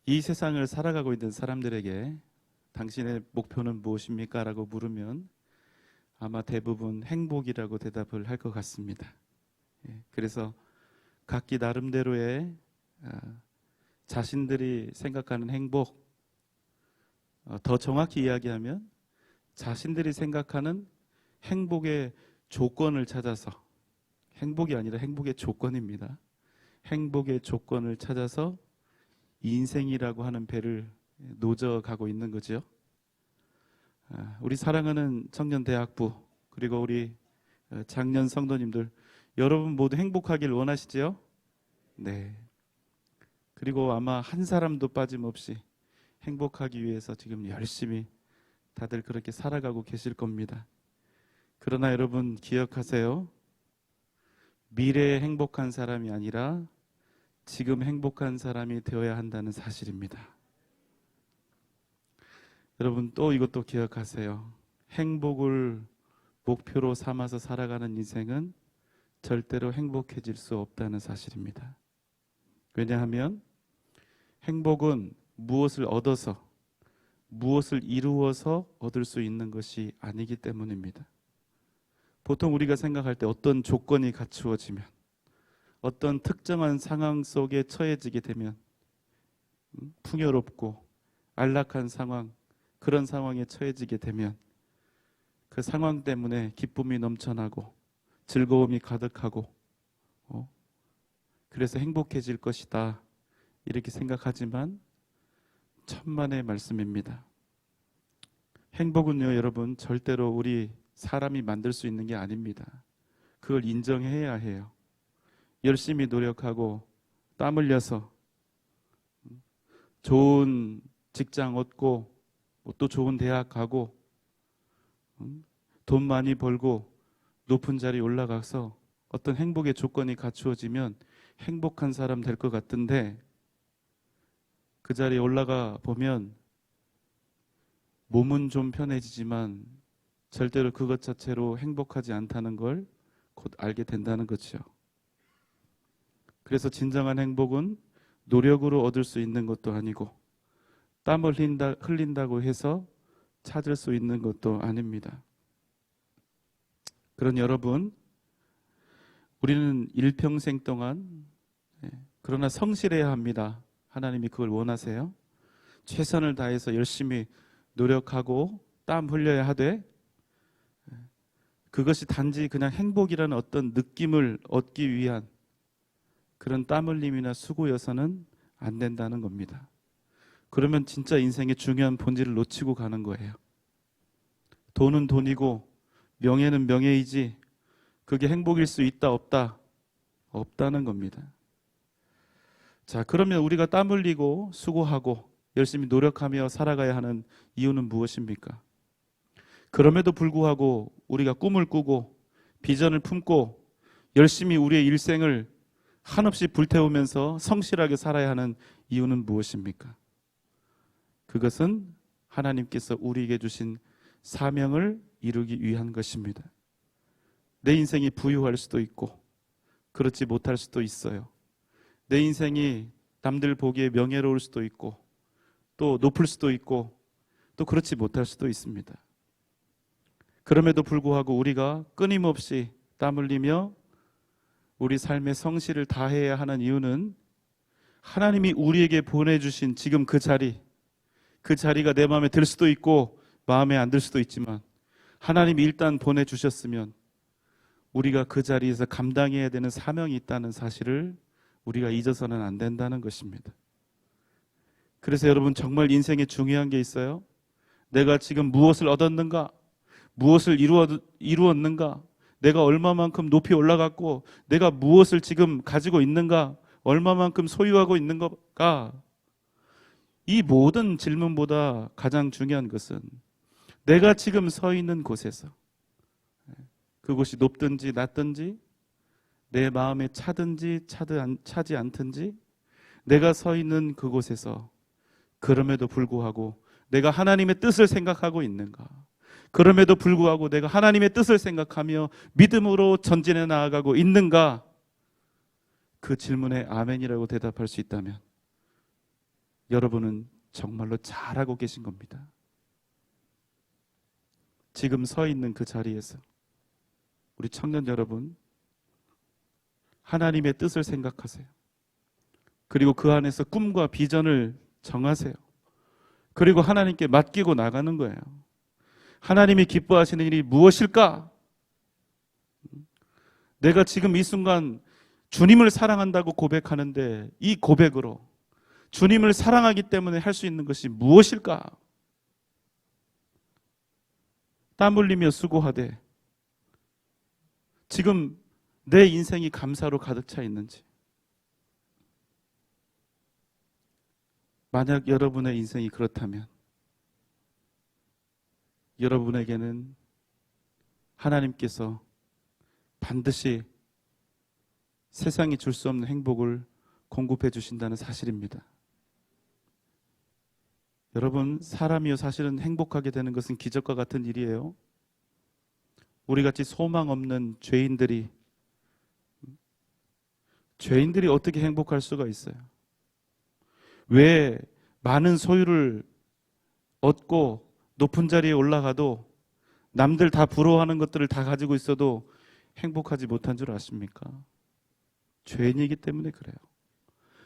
이 세상을 살아가고 있는 사람들에게 당신의 목표는 무엇입니까? 라고 물으면 아마 대부분 행복이라고 대답을 할 것 같습니다. 그래서 각기 나름대로의 자신들이 생각하는 행복, 더 정확히 이야기하면 자신들이 생각하는 행복의 조건을 찾아서, 행복이 아니라 행복의 조건입니다. 행복의 조건을 찾아서 인생이라고 하는 배를 노져가고 있는 거죠. 우리 사랑하는 청년대학부, 그리고 우리 장년 성도님들, 여러분 모두 행복하길 원하시죠? 네. 그리고 아마 한 사람도 빠짐없이 행복하기 위해서 지금 열심히 다들 그렇게 살아가고 계실 겁니다. 그러나 여러분 기억하세요. 미래에 행복한 사람이 아니라 지금 행복한 사람이 되어야 한다는 사실입니다. 여러분 또 이것도 기억하세요. 행복을 목표로 삼아서 살아가는 인생은 절대로 행복해질 수 없다는 사실입니다. 왜냐하면 행복은 무엇을 얻어서, 무엇을 이루어서 얻을 수 있는 것이 아니기 때문입니다. 보통 우리가 생각할 때 어떤 조건이 갖추어지면, 어떤 특정한 상황 속에 처해지게 되면, 풍요롭고 안락한 상황, 그런 상황에 처해지게 되면 그 상황 때문에 기쁨이 넘쳐나고 즐거움이 가득하고 그래서 행복해질 것이다, 이렇게 생각하지만 천만의 말씀입니다. 행복은요, 여러분, 절대로 우리 사람이 만들 수 있는 게 아닙니다. 그걸 인정해야 해요. 열심히 노력하고 땀 흘려서 좋은 직장 얻고 또 좋은 대학 가고 돈 많이 벌고 높은 자리에 올라가서 어떤 행복의 조건이 갖추어지면 행복한 사람 될 것 같은데, 그 자리에 올라가 보면 몸은 좀 편해지지만 절대로 그것 자체로 행복하지 않다는 걸 곧 알게 된다는 거죠. 그래서 진정한 행복은 노력으로 얻을 수 있는 것도 아니고 땀을 흘린다고 해서 찾을 수 있는 것도 아닙니다. 그런 여러분, 우리는 일평생 동안 그러나 성실해야 합니다. 하나님이 그걸 원하세요. 최선을 다해서 열심히 노력하고 땀 흘려야 하되, 그것이 단지 그냥 행복이라는 어떤 느낌을 얻기 위한 그런 땀 흘림이나 수고여서는 안 된다는 겁니다. 그러면 진짜 인생의 중요한 본질을 놓치고 가는 거예요. 돈은 돈이고 명예는 명예이지 그게 행복일 수 있다 없다? 없다는 겁니다. 자, 그러면 우리가 땀 흘리고 수고하고 열심히 노력하며 살아가야 하는 이유는 무엇입니까? 그럼에도 불구하고 우리가 꿈을 꾸고 비전을 품고 열심히 우리의 일생을 한없이 불태우면서 성실하게 살아야 하는 이유는 무엇입니까? 그것은 하나님께서 우리에게 주신 사명을 이루기 위한 것입니다. 내 인생이 부유할 수도 있고 그렇지 못할 수도 있어요. 내 인생이 남들 보기에 명예로울 수도 있고 또 높을 수도 있고 또 그렇지 못할 수도 있습니다. 그럼에도 불구하고 우리가 끊임없이 땀 흘리며 우리 삶의 성실을 다해야 하는 이유는 하나님이 우리에게 보내주신 지금 그 자리가 내 마음에 들 수도 있고 마음에 안 들 수도 있지만 하나님이 일단 보내주셨으면 우리가 그 자리에서 감당해야 되는 사명이 있다는 사실을 우리가 잊어서는 안 된다는 것입니다. 그래서 여러분, 정말 인생에 중요한 게 있어요. 내가 지금 무엇을 얻었는가? 무엇을 이루었는가? 내가 얼마만큼 높이 올라갔고 내가 무엇을 지금 가지고 있는가? 얼마만큼 소유하고 있는 것가? 이 모든 질문보다 가장 중요한 것은 내가 지금 서 있는 곳에서, 그곳이 높든지 낮든지 내 마음에 차든지 차지 않든지 내가 서 있는 그곳에서 그럼에도 불구하고 내가 하나님의 뜻을 생각하고 있는가? 그럼에도 불구하고 내가 하나님의 뜻을 생각하며 믿음으로 전진해 나아가고 있는가? 그 질문에 아멘이라고 대답할 수 있다면 여러분은 정말로 잘하고 계신 겁니다. 지금 서 있는 그 자리에서 우리 청년 여러분, 하나님의 뜻을 생각하세요. 그리고 그 안에서 꿈과 비전을 정하세요. 그리고 하나님께 맡기고 나가는 거예요. 하나님이 기뻐하시는 일이 무엇일까? 내가 지금 이 순간 주님을 사랑한다고 고백하는데 이 고백으로 주님을 사랑하기 때문에 할 수 있는 것이 무엇일까? 땀 흘리며 수고하되 지금 내 인생이 감사로 가득 차 있는지, 만약 여러분의 인생이 그렇다면 여러분에게는 하나님께서 반드시 세상이 줄 수 없는 행복을 공급해 주신다는 사실입니다. 여러분, 사람이요 사실은 행복하게 되는 것은 기적과 같은 일이에요. 우리같이 소망 없는 죄인들이 어떻게 행복할 수가 있어요? 왜 많은 소유를 얻고 높은 자리에 올라가도 남들 다 부러워하는 것들을 다 가지고 있어도 행복하지 못한 줄 아십니까? 죄인이기 때문에 그래요.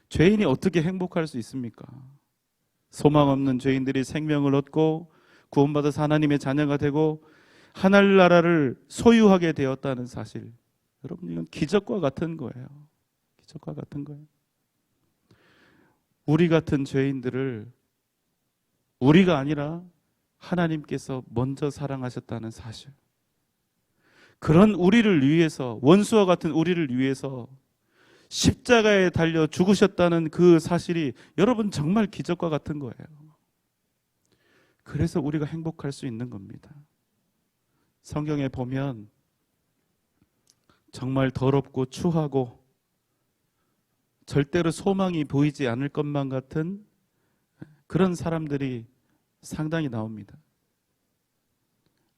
죄인이 어떻게 행복할 수 있습니까? 소망 없는 죄인들이 생명을 얻고 구원받아서 하나님의 자녀가 되고 하늘나라를 소유하게 되었다는 사실, 여러분, 이건 기적과 같은 거예요. 기적과 같은 거예요. 우리 같은 죄인들을 우리가 아니라 하나님께서 먼저 사랑하셨다는 사실, 그런 우리를 위해서, 원수와 같은 우리를 위해서 십자가에 달려 죽으셨다는 그 사실이 여러분 정말 기적과 같은 거예요. 그래서 우리가 행복할 수 있는 겁니다. 성경에 보면 정말 더럽고 추하고 절대로 소망이 보이지 않을 것만 같은 그런 사람들이 상당히 나옵니다.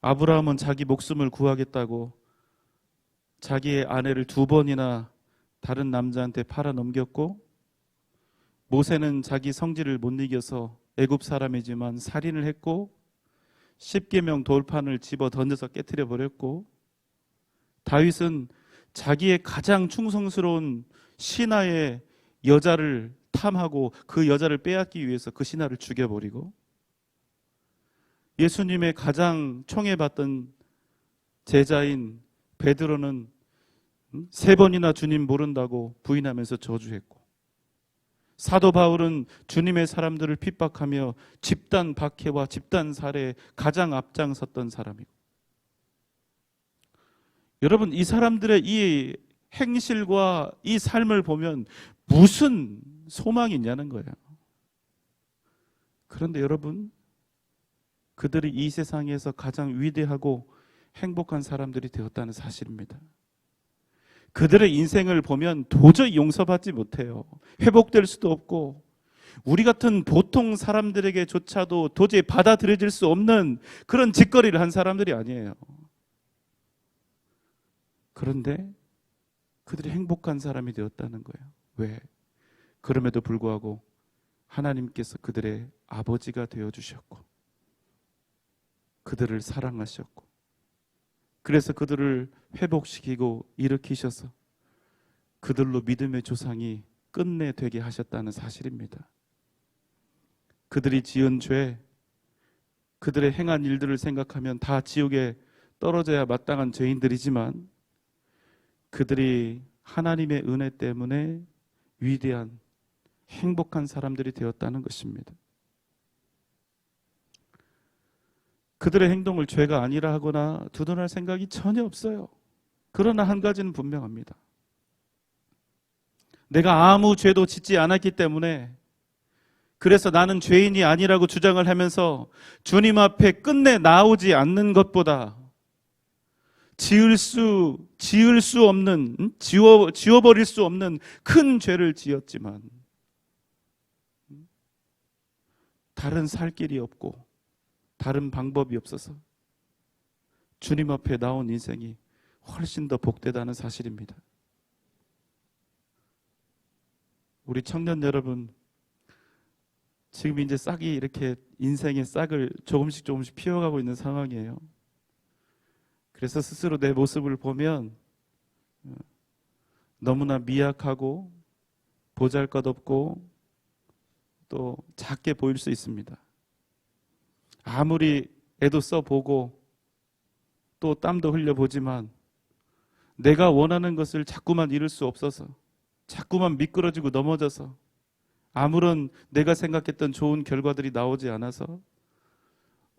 아브라함은 자기 목숨을 구하겠다고 자기의 아내를 2번이나 다른 남자한테 팔아 넘겼고, 모세는 자기 성질을 못 이겨서 애굽 사람이지만 살인을 했고, 10계명 돌판을 집어 던져서 깨트려 버렸고, 다윗은 자기의 가장 충성스러운 신하의 여자를 탐하고 그 여자를 빼앗기 위해서 그 신하를 죽여버리고, 예수님의 가장 청해받던 제자인 베드로는 3번이나 주님 모른다고 부인하면서 저주했고, 사도 바울은 주님의 사람들을 핍박하며 집단 박해와 집단 살해에 가장 앞장섰던 사람이고, 여러분, 이 사람들의 이 행실과 이 삶을 보면 무슨 소망이 있냐는 거예요. 그런데 여러분, 그들이 이 세상에서 가장 위대하고 행복한 사람들이 되었다는 사실입니다. 그들의 인생을 보면 도저히 용서받지 못해요. 회복될 수도 없고, 우리 같은 보통 사람들에게조차도 도저히 받아들여질 수 없는 그런 짓거리를 한 사람들이 아니에요. 그런데 그들이 행복한 사람이 되었다는 거예요. 왜? 그럼에도 불구하고 하나님께서 그들의 아버지가 되어주셨고, 그들을 사랑하셨고, 그래서 그들을 회복시키고 일으키셔서 그들로 믿음의 조상이 끝내 되게 하셨다는 사실입니다. 그들이 지은 죄, 그들의 행한 일들을 생각하면 다 지옥에 떨어져야 마땅한 죄인들이지만 그들이 하나님의 은혜 때문에 위대한 행복한 사람들이 되었다는 것입니다. 그들의 행동을 죄가 아니라 하거나 두둔할 생각이 전혀 없어요. 그러나 한 가지는 분명합니다. 내가 아무 죄도 짓지 않았기 때문에, 그래서 나는 죄인이 아니라고 주장을 하면서 주님 앞에 끝내 나오지 않는 것보다 지을 수 없는, 지워버릴 수 없는 큰 죄를 지었지만 다른 살 길이 없고 다른 방법이 없어서 주님 앞에 나온 인생이 훨씬 더 복되다는 사실입니다. 우리 청년 여러분, 지금 이제 싹이 이렇게 인생의 싹을 조금씩 조금씩 피워가고 있는 상황이에요. 그래서 스스로 내 모습을 보면 너무나 미약하고 보잘것없고 또 작게 보일 수 있습니다. 아무리 애도 써보고 또 땀도 흘려보지만 내가 원하는 것을 자꾸만 이룰 수 없어서 자꾸만 미끄러지고 넘어져서 아무런 내가 생각했던 좋은 결과들이 나오지 않아서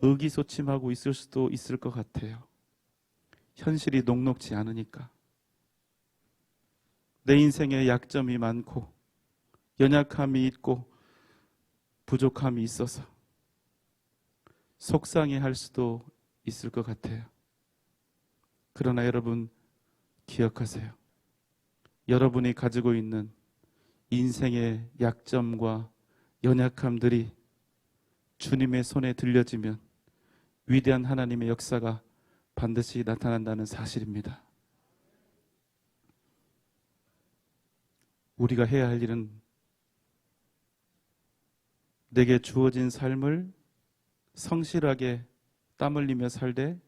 의기소침하고 있을 수도 있을 것 같아요. 현실이 녹록지 않으니까. 내 인생에 약점이 많고 연약함이 있고 부족함이 있어서 속상해할 수도 있을 것 같아요. 그러나 여러분 기억하세요. 여러분이 가지고 있는 인생의 약점과 연약함들이 주님의 손에 들려지면 위대한 하나님의 역사가 반드시 나타난다는 사실입니다. 우리가 해야 할 일은 내게 주어진 삶을 성실하게 땀 흘리며 살되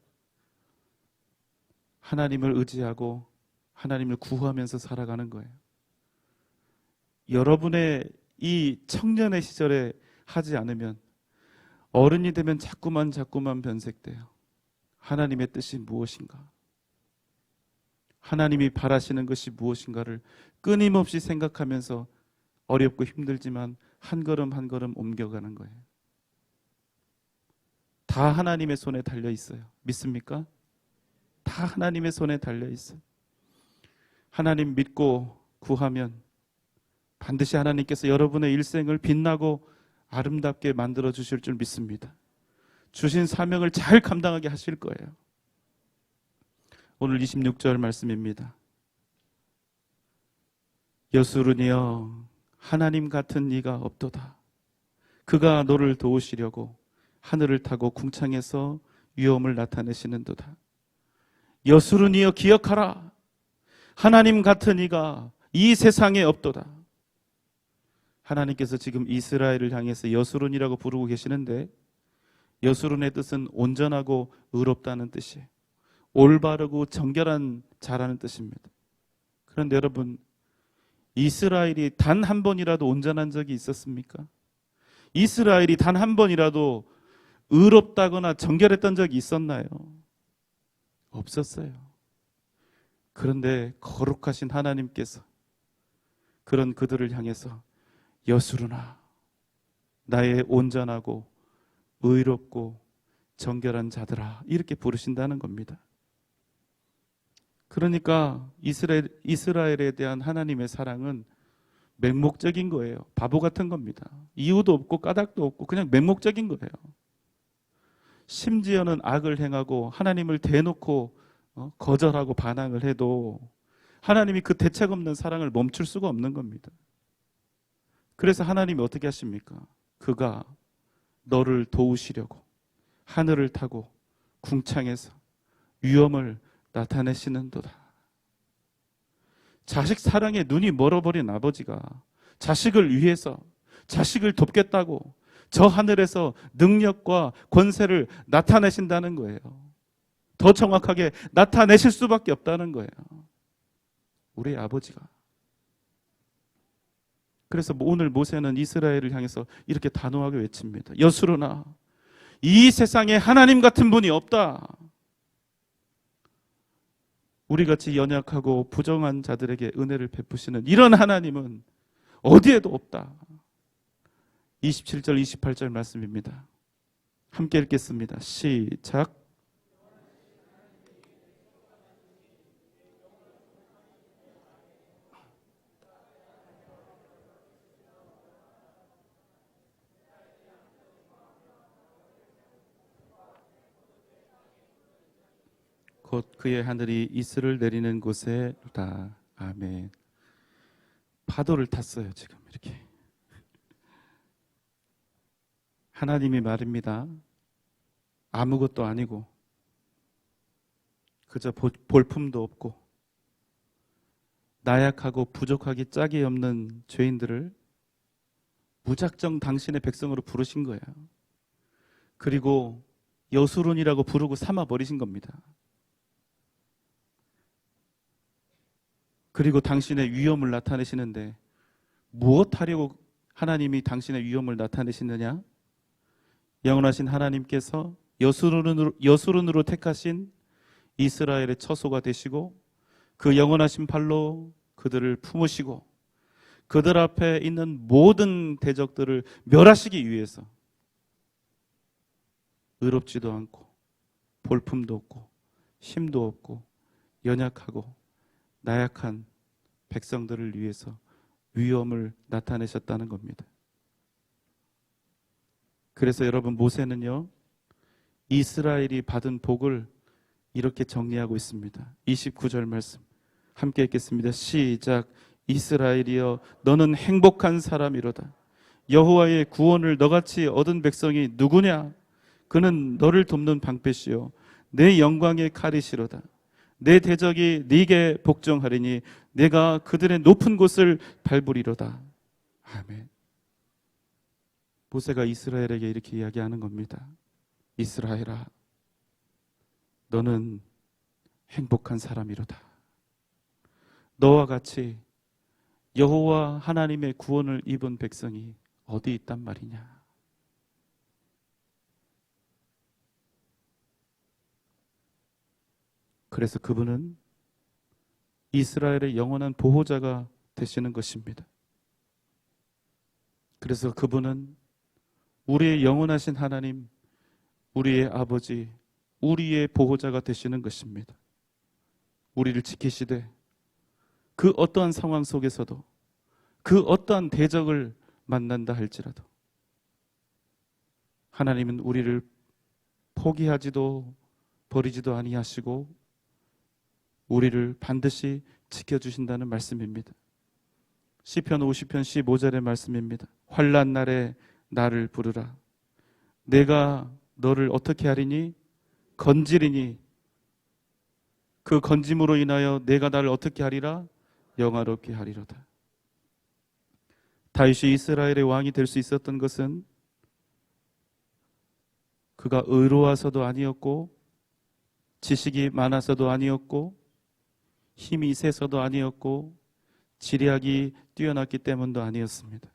하나님을 의지하고 하나님을 구하면서 살아가는 거예요. 여러분의 이 청년의 시절에 하지 않으면 어른이 되면 자꾸만 변색돼요. 하나님의 뜻이 무엇인가? 하나님이 바라시는 것이 무엇인가를 끊임없이 생각하면서 어렵고 힘들지만 한 걸음 한 걸음 옮겨가는 거예요. 다 하나님의 손에 달려 있어요. 믿습니까? 다 하나님의 손에 달려 있어요. 하나님 믿고 구하면 반드시 하나님께서 여러분의 일생을 빛나고 아름답게 만들어 주실 줄 믿습니다. 주신 사명을 잘 감당하게 하실 거예요. 오늘 26절 말씀입니다. 여수르니여 하나님 같은 이가 없도다. 그가 너를 도우시려고 하늘을 타고 궁창에서 위엄을 나타내시는도다. 여수르니여 기억하라. 하나님 같은 이가 이 세상에 없도다. 하나님께서 지금 이스라엘을 향해서 여수룬이라고 부르고 계시는데 여수룬의 뜻은 온전하고 의롭다는 뜻이에요. 올바르고 정결한 자라는 뜻입니다. 그런데 여러분, 이스라엘이 단 한 번이라도 온전한 적이 있었습니까? 이스라엘이 단 한 번이라도 의롭다거나 정결했던 적이 있었나요? 없었어요. 그런데 거룩하신 하나님께서 그런 그들을 향해서 여수르나 나의 온전하고 의롭고 정결한 자들아 이렇게 부르신다는 겁니다. 그러니까 이스라엘에 대한 하나님의 사랑은 맹목적인 거예요. 바보 같은 겁니다. 이유도 없고 까닭도 없고 그냥 맹목적인 거예요. 심지어는 악을 행하고 하나님을 대놓고 거절하고 반항을 해도 하나님이 그 대책 없는 사랑을 멈출 수가 없는 겁니다. 그래서 하나님이 어떻게 하십니까? 그가 너를 도우시려고 하늘을 타고 궁창에서 위엄을 나타내시는도다. 자식 사랑에 눈이 멀어버린 아버지가 자식을 위해서 자식을 돕겠다고 저 하늘에서 능력과 권세를 나타내신다는 거예요. 더 정확하게 나타내실 수밖에 없다는 거예요. 우리 아버지가. 그래서 오늘 모세는 이스라엘을 향해서 이렇게 단호하게 외칩니다. 여수르나 이 세상에 하나님 같은 분이 없다. 우리같이 연약하고 부정한 자들에게 은혜를 베푸시는 이런 하나님은 어디에도 없다. 27절 28절 말씀입니다. 함께 읽겠습니다. 시작. 곧 그의 하늘이 이슬을 내리는 곳에다. 아멘. 파도를 탔어요 지금 이렇게. 하나님이 말입니다. 아무것도 아니고 그저 볼품도 없고 나약하고 부족하기 짝이 없는 죄인들을 무작정 당신의 백성으로 부르신 거예요. 그리고 여수론이라고 부르고 삼아버리신 겁니다. 그리고 당신의 위엄을 나타내시는데 무엇 하려고 하나님이 당신의 위엄을 나타내시느냐? 영원하신 하나님께서 여수론으로 택하신 이스라엘의 처소가 되시고 그 영원하신 팔로 그들을 품으시고 그들 앞에 있는 모든 대적들을 멸하시기 위해서 의롭지도 않고 볼품도 없고 힘도 없고 연약하고 나약한 백성들을 위해서 위엄을 나타내셨다는 겁니다. 그래서 여러분, 모세는요, 이스라엘이 받은 복을 이렇게 정리하고 있습니다. 29절 말씀 함께 읽겠습니다. 시작. 이스라엘이여 너는 행복한 사람이로다. 여호와의 구원을 너같이 얻은 백성이 누구냐? 그는 너를 돕는 방패시요 내 영광의 칼이시로다. 내 대적이 네게 복종하리니 내가 그들의 높은 곳을 밟으리로다. 아멘. 모세가 이스라엘에게 이렇게 이야기하는 겁니다. 이스라엘아, 너는 행복한 사람이로다. 너와 같이 여호와 하나님의 구원을 입은 백성이 어디 있단 말이냐? 그래서 그분은 이스라엘의 영원한 보호자가 되시는 것입니다. 그래서 그분은 우리의 영원하신 하나님, 우리의 아버지, 우리의 보호자가 되시는 것입니다. 우리를 지키시되 그 어떠한 상황 속에서도 그 어떠한 대적을 만난다 할지라도 하나님은 우리를 포기하지도 버리지도 아니하시고 우리를 반드시 지켜주신다는 말씀입니다. 시편 50편 15절의 말씀입니다. 환난 날에 나를 부르라. 내가 너를 어떻게 하리니? 건지리니. 그 건짐으로 인하여 내가 나를 어떻게 하리라? 영화롭게 하리로다. 다윗이 이스라엘의 왕이 될 수 있었던 것은 그가 의로워서도 아니었고 지식이 많아서도 아니었고 힘이 세서도 아니었고 지략이 뛰어났기 때문도 아니었습니다.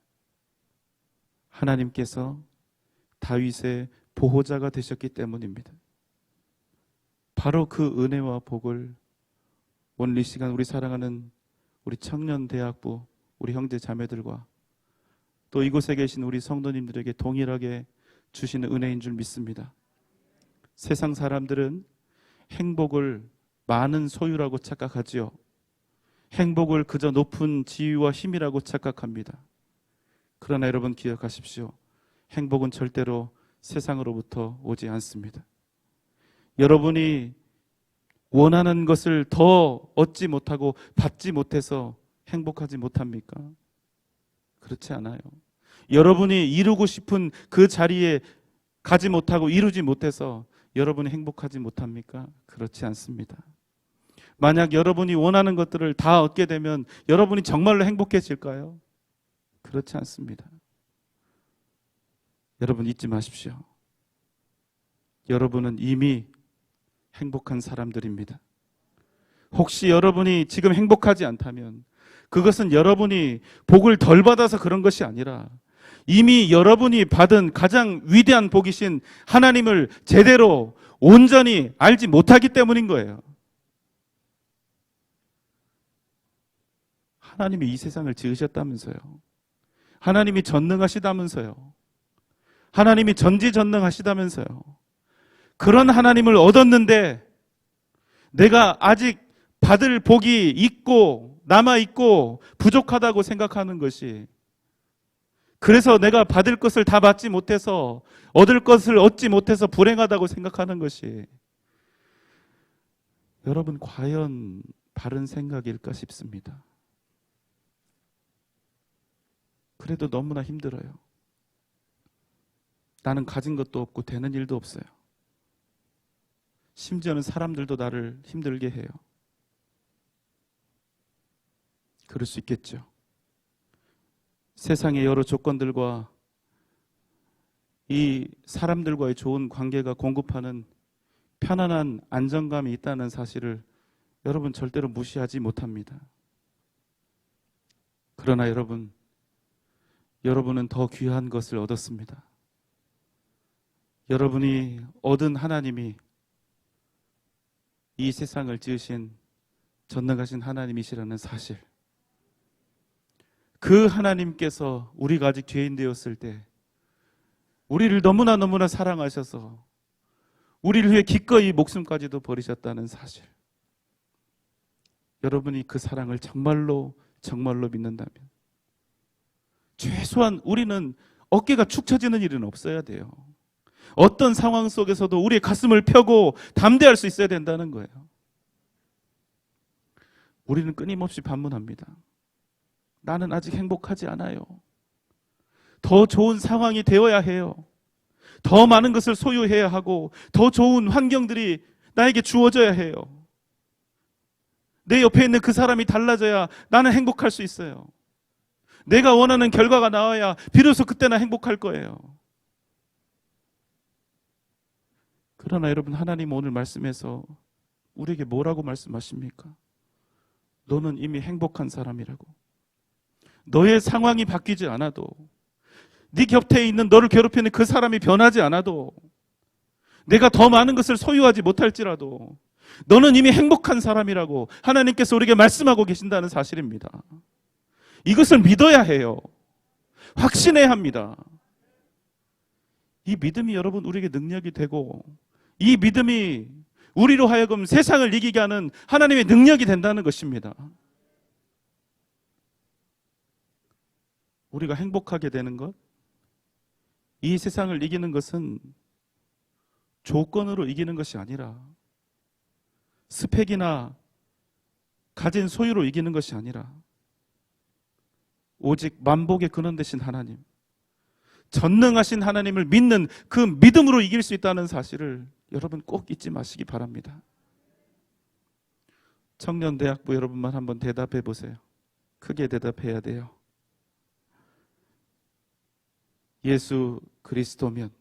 하나님께서 다윗의 보호자가 되셨기 때문입니다. 바로 그 은혜와 복을 오늘 이 시간 우리 사랑하는 우리 청년대학부 우리 형제 자매들과 또 이곳에 계신 우리 성도님들에게 동일하게 주시는 은혜인 줄 믿습니다. 세상 사람들은 행복을 많은 소유라고 착각하지요. 행복을 그저 높은 지위와 힘이라고 착각합니다. 그러나 여러분 기억하십시오. 행복은 절대로 세상으로부터 오지 않습니다. 여러분이 원하는 것을 더 얻지 못하고 받지 못해서 행복하지 못합니까? 그렇지 않아요. 여러분이 이루고 싶은 그 자리에 가지 못하고 이루지 못해서 여러분이 행복하지 못합니까? 그렇지 않습니다. 만약 여러분이 원하는 것들을 다 얻게 되면 여러분이 정말로 행복해질까요? 그렇지 않습니다. 여러분 잊지 마십시오. 여러분은 이미 행복한 사람들입니다. 혹시 여러분이 지금 행복하지 않다면 그것은 여러분이 복을 덜 받아서 그런 것이 아니라 이미 여러분이 받은 가장 위대한 복이신 하나님을 제대로 온전히 알지 못하기 때문인 거예요. 하나님이 이 세상을 지으셨다면서요. 하나님이 전능하시다면서요. 하나님이 전지전능하시다면서요. 그런 하나님을 얻었는데 내가 아직 받을 복이 있고 남아있고 부족하다고 생각하는 것이, 그래서 내가 받을 것을 다 받지 못해서 얻을 것을 얻지 못해서 불행하다고 생각하는 것이 여러분 과연 바른 생각일까 싶습니다. 그래도 너무나 힘들어요. 나는 가진 것도 없고 되는 일도 없어요. 심지어는 사람들도 나를 힘들게 해요. 그럴 수 있겠죠. 세상의 여러 조건들과 이 사람들과의 좋은 관계가 공급하는 편안한 안정감이 있다는 사실을 여러분 절대로 무시하지 못합니다. 그러나 여러분은 더 귀한 것을 얻었습니다. 여러분이 얻은 하나님이 이 세상을 지으신 전능하신 하나님이시라는 사실, 그 하나님께서 우리가 아직 죄인 되었을 때 우리를 너무나 사랑하셔서 우리를 위해 기꺼이 목숨까지도 버리셨다는 사실, 여러분이 그 사랑을 정말로 믿는다면 최소한 우리는 어깨가 축 처지는 일은 없어야 돼요. 어떤 상황 속에서도 우리의 가슴을 펴고 담대할 수 있어야 된다는 거예요. 우리는 끊임없이 반문합니다. 나는 아직 행복하지 않아요. 더 좋은 상황이 되어야 해요. 더 많은 것을 소유해야 하고 더 좋은 환경들이 나에게 주어져야 해요. 내 옆에 있는 그 사람이 달라져야 나는 행복할 수 있어요. 내가 원하는 결과가 나와야 비로소 그때나 행복할 거예요. 그러나 여러분, 하나님 오늘 말씀에서 우리에게 뭐라고 말씀하십니까? 너는 이미 행복한 사람이라고. 너의 상황이 바뀌지 않아도, 네 곁에 있는 너를 괴롭히는 그 사람이 변하지 않아도, 내가 더 많은 것을 소유하지 못할지라도 너는 이미 행복한 사람이라고 하나님께서 우리에게 말씀하고 계신다는 사실입니다. 이것을 믿어야 해요. 확신해야 합니다. 이 믿음이 여러분 우리에게 능력이 되고, 이 믿음이 우리로 하여금 세상을 이기게 하는 하나님의 능력이 된다는 것입니다. 우리가 행복하게 되는 것, 이 세상을 이기는 것은 조건으로 이기는 것이 아니라, 스펙이나 가진 소유로 이기는 것이 아니라, 오직 만복의 근원 되신 하나님, 전능하신 하나님을 믿는 그 믿음으로 이길 수 있다는 사실을 여러분 꼭 잊지 마시기 바랍니다. 청년대학부 여러분만 한번 대답해 보세요. 크게 대답해야 돼요. 예수 그리스도면,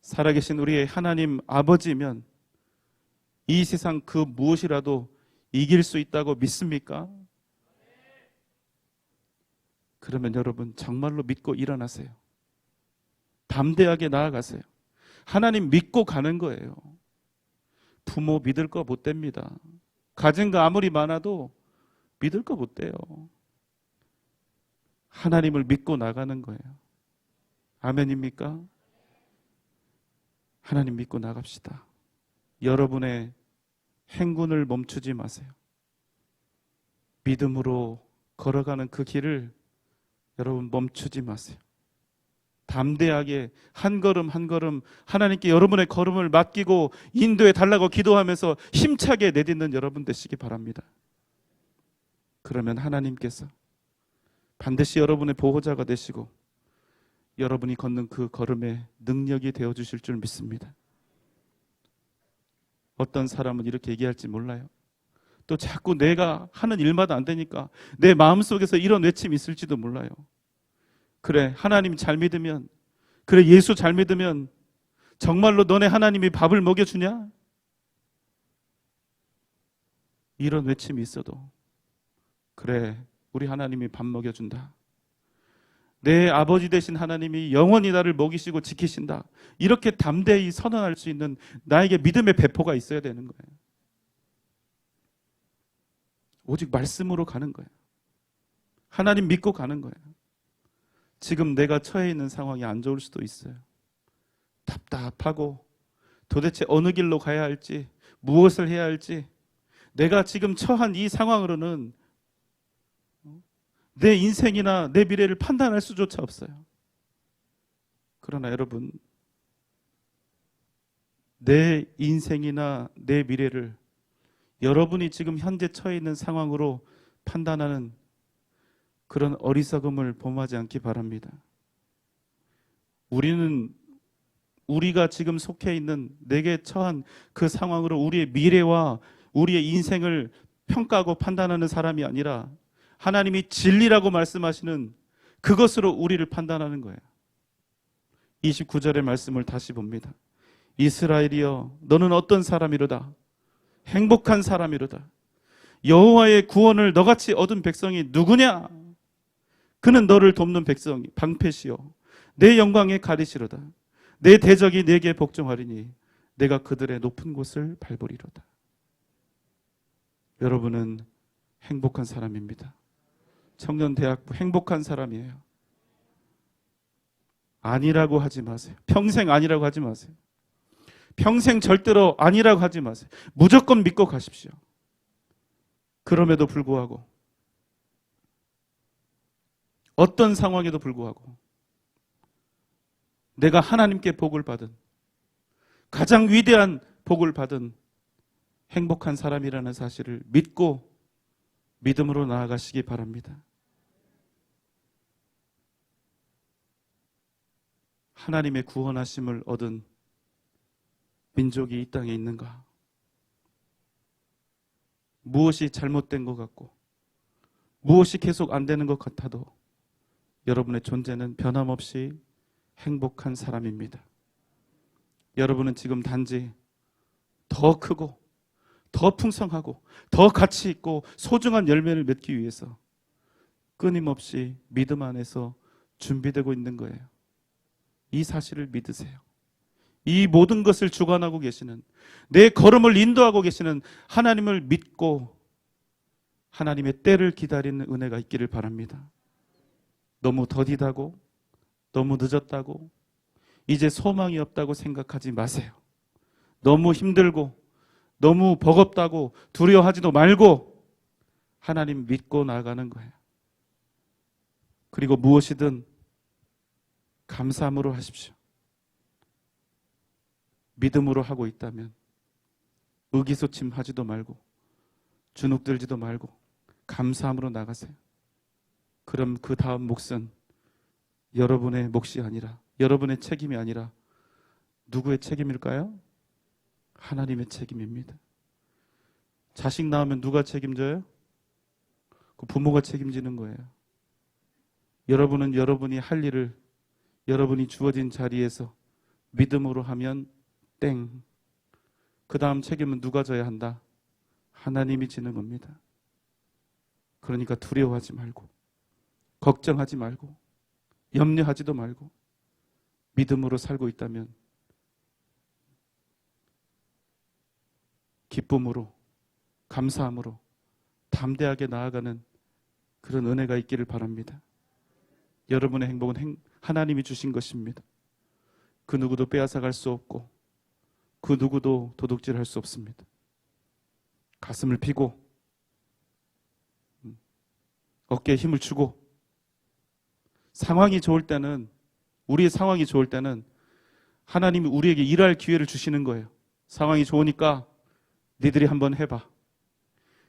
살아계신 우리의 하나님 아버지면 이 세상 그 무엇이라도 이길 수 있다고 믿습니까? 그러면 여러분 정말로 믿고 일어나세요. 담대하게 나아가세요. 하나님 믿고 가는 거예요. 부모 믿을 거 못 됩니다. 가진 거 아무리 많아도 믿을 거 못 돼요. 하나님을 믿고 나가는 거예요. 아멘입니까? 하나님 믿고 나갑시다. 여러분의 행군을 멈추지 마세요. 믿음으로 걸어가는 그 길을 여러분 멈추지 마세요. 담대하게 한 걸음 한 걸음 하나님께 여러분의 걸음을 맡기고 인도해 달라고 기도하면서 힘차게 내딛는 여러분 되시기 바랍니다. 그러면 하나님께서 반드시 여러분의 보호자가 되시고 여러분이 걷는 그 걸음에 능력이 되어주실 줄 믿습니다. 어떤 사람은 이렇게 얘기할지 몰라요. 또 자꾸 내가 하는 일마다 안 되니까 내 마음속에서 이런 외침이 있을지도 몰라요. 그래, 하나님 잘 믿으면, 그래, 예수 잘 믿으면 정말로 너네 하나님이 밥을 먹여주냐? 이런 외침이 있어도 그래, 우리 하나님이 밥 먹여준다. 내 아버지 되신 하나님이 영원히 나를 먹이시고 지키신다. 이렇게 담대히 선언할 수 있는 나에게 믿음의 배포가 있어야 되는 거예요. 오직 말씀으로 가는 거예요. 하나님 믿고 가는 거예요. 지금 내가 처해 있는 상황이 안 좋을 수도 있어요. 답답하고 도대체 어느 길로 가야 할지, 무엇을 해야 할지, 내가 지금 처한 이 상황으로는 내 인생이나 내 미래를 판단할 수조차 없어요. 그러나 여러분, 내 인생이나 내 미래를 여러분이 지금 현재 처해 있는 상황으로 판단하는 그런 어리석음을 범하지 않기 바랍니다. 우리가 지금 속해 있는, 내게 처한 그 상황으로 우리의 미래와 우리의 인생을 평가하고 판단하는 사람이 아니라 하나님이 진리라고 말씀하시는 그것으로 우리를 판단하는 거예요. 29절의 말씀을 다시 봅니다. 이스라엘이여 너는 어떤 사람이로다. 행복한 사람이로다. 여호와의 구원을 너같이 얻은 백성이 누구냐? 그는 너를 돕는 백성 방패시요 내 영광의 가리시로다. 내 대적이 내게 복종하리니 내가 그들의 높은 곳을 밟으리로다. 여러분은 행복한 사람입니다. 청년대학부 행복한 사람이에요. 아니라고 하지 마세요. 평생 아니라고 하지 마세요. 평생 절대로 아니라고 하지 마세요. 무조건 믿고 가십시오. 그럼에도 불구하고 어떤 상황에도 불구하고 내가 하나님께 복을 받은 가장 위대한 복을 받은 행복한 사람이라는 사실을 믿고 믿음으로 나아가시기 바랍니다. 하나님의 구원하심을 얻은 민족이 이 땅에 있는가? 무엇이 잘못된 것 같고 무엇이 계속 안 되는 것 같아도 여러분의 존재는 변함없이 행복한 사람입니다. 여러분은 지금 단지 더 크고 더 풍성하고 더 가치 있고 소중한 열매를 맺기 위해서 끊임없이 믿음 안에서 준비되고 있는 거예요. 이 사실을 믿으세요. 이 모든 것을 주관하고 계시는, 내 걸음을 인도하고 계시는 하나님을 믿고 하나님의 때를 기다리는 은혜가 있기를 바랍니다. 너무 더디다고, 너무 늦었다고, 이제 소망이 없다고 생각하지 마세요. 너무 힘들고 너무 버겁다고 두려워하지도 말고 하나님 믿고 나아가는 거예요. 그리고 무엇이든 감사함으로 하십시오. 믿음으로 하고 있다면 의기소침하지도 말고 주눅들지도 말고 감사함으로 나가세요. 그럼 그 다음 몫은 여러분의 몫이 아니라, 여러분의 책임이 아니라 누구의 책임일까요? 하나님의 책임입니다. 자식 낳으면 누가 책임져요? 그 부모가 책임지는 거예요. 여러분은 여러분이 할 일을 여러분이 주어진 자리에서 믿음으로 하면 땡. 그 다음 책임은 누가 져야 한다? 하나님이 지는 겁니다. 그러니까 두려워하지 말고 걱정하지 말고 염려하지도 말고 믿음으로 살고 있다면 기쁨으로 감사함으로 담대하게 나아가는 그런 은혜가 있기를 바랍니다. 여러분의 행복은 하나님이 주신 것입니다. 그 누구도 빼앗아갈 수 없고 그 누구도 도둑질할 수 없습니다. 가슴을 피고 어깨에 힘을 주고 상황이 좋을 때는, 우리의 상황이 좋을 때는 하나님이 우리에게 일할 기회를 주시는 거예요. 상황이 좋으니까 니들이 한번 해봐.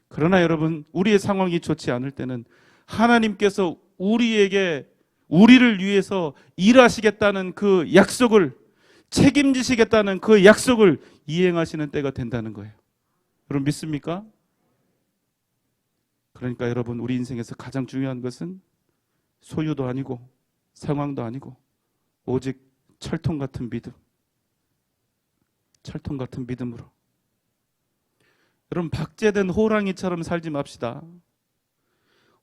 그러나 여러분, 우리의 상황이 좋지 않을 때는 하나님께서 우리를 위해서 일하시겠다는 그 약속을, 책임지시겠다는 그 약속을 이행하시는 때가 된다는 거예요. 여러분 믿습니까? 그러니까 여러분, 우리 인생에서 가장 중요한 것은 소유도 아니고 상황도 아니고 오직 철통 같은 믿음, 철통 같은 믿음으로. 여러분, 박제된 호랑이처럼 살지 맙시다.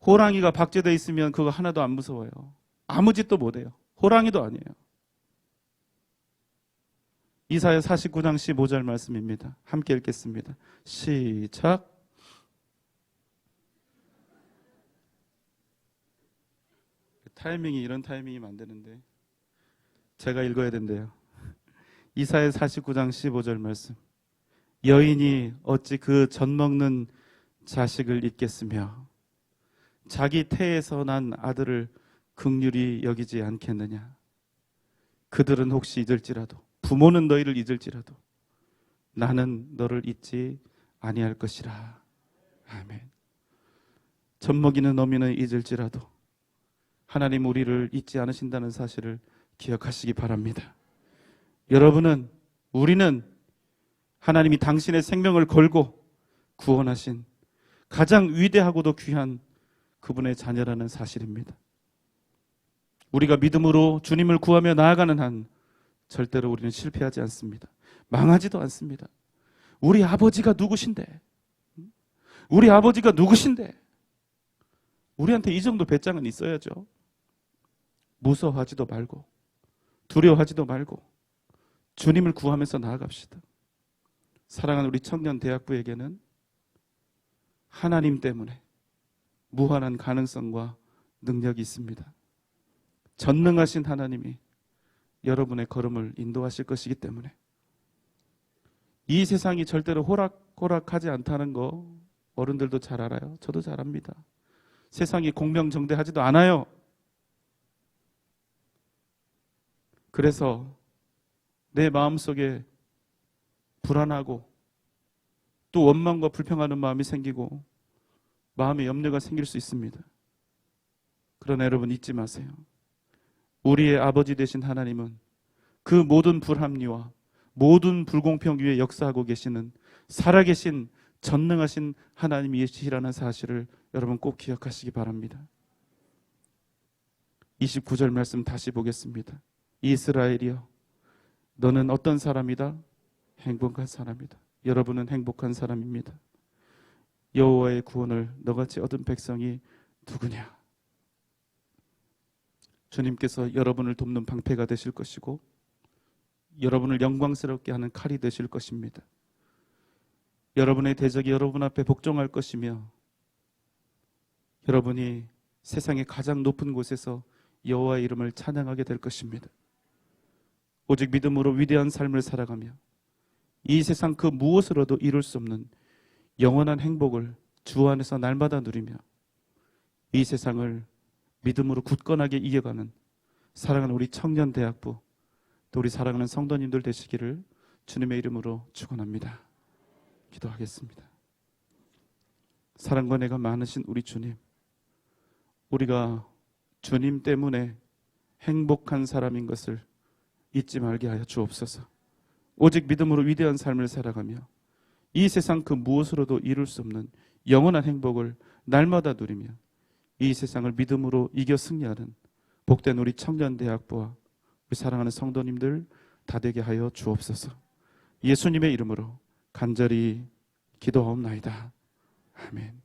호랑이가 박제되어 있으면 그거 하나도 안 무서워요. 아무 짓도 못해요. 호랑이도 아니에요. 이사야 49장 15절 말씀입니다. 함께 읽겠습니다. 시작. 타이밍이 이런 타이밍이면 안 되는데 제가 읽어야 된대요. 이사야 49장 15절 말씀. 여인이 어찌 그 젖먹는 자식을 잊겠으며 자기 태에서 난 아들을 긍휼히 여기지 않겠느냐. 그들은 혹시 잊을지라도, 부모는 너희를 잊을지라도 나는 너를 잊지 아니할 것이라. 아멘. 젖먹이는 어미는 잊을지라도 하나님 우리를 잊지 않으신다는 사실을 기억하시기 바랍니다. 여러분은, 우리는 하나님이 당신의 생명을 걸고 구원하신 가장 위대하고도 귀한 그분의 자녀라는 사실입니다. 우리가 믿음으로 주님을 구하며 나아가는 한 절대로 우리는 실패하지 않습니다. 망하지도 않습니다. 우리 아버지가 누구신데? 우리 아버지가 누구신데? 우리한테 이 정도 배짱은 있어야죠. 무서워하지도 말고 두려워하지도 말고 주님을 구하면서 나아갑시다. 사랑하는 우리 청년 대학부에게는 하나님 때문에 무한한 가능성과 능력이 있습니다. 전능하신 하나님이 여러분의 걸음을 인도하실 것이기 때문에 이 세상이 절대로 호락호락하지 않다는 거 어른들도 잘 알아요. 저도 잘 압니다. 세상이 공명정대하지도 않아요. 그래서 내 마음속에 불안하고 또 원망과 불평하는 마음이 생기고 마음에 염려가 생길 수 있습니다. 그러나 여러분 잊지 마세요. 우리의 아버지 되신 하나님은 그 모든 불합리와 모든 불공평 위에 역사하고 계시는 살아계신 전능하신 하나님이시라는 사실을 여러분 꼭 기억하시기 바랍니다. 29절 말씀 다시 보겠습니다. 이스라엘이여 너는 어떤 사람이다? 행복한 사람이다. 여러분은 행복한 사람입니다. 여호와의 구원을 너같이 얻은 백성이 누구냐? 주님께서 여러분을 돕는 방패가 되실 것이고 여러분을 영광스럽게 하는 칼이 되실 것입니다. 여러분의 대적이 여러분 앞에 복종할 것이며 여러분이 세상의 가장 높은 곳에서 여호와의 이름을 찬양하게 될 것입니다. 오직 믿음으로 위대한 삶을 살아가며 이 세상 그 무엇으로도 이룰 수 없는 영원한 행복을 주 안에서 날마다 누리며 이 세상을 믿음으로 굳건하게 이겨가는 사랑하는 우리 청년대학부 또 우리 사랑하는 성도님들 되시기를 주님의 이름으로 축원합니다. 기도하겠습니다. 사랑과 은혜가 많으신 우리 주님, 우리가 주님 때문에 행복한 사람인 것을 잊지 말게 하여 주옵소서. 오직 믿음으로 위대한 삶을 살아가며 이 세상 그 무엇으로도 이룰 수 없는 영원한 행복을 날마다 누리며 이 세상을 믿음으로 이겨 승리하는 복된 우리 청년대학부와 우리 사랑하는 성도님들 다 되게 하여 주옵소서. 예수님의 이름으로 간절히 기도하옵나이다. 아멘.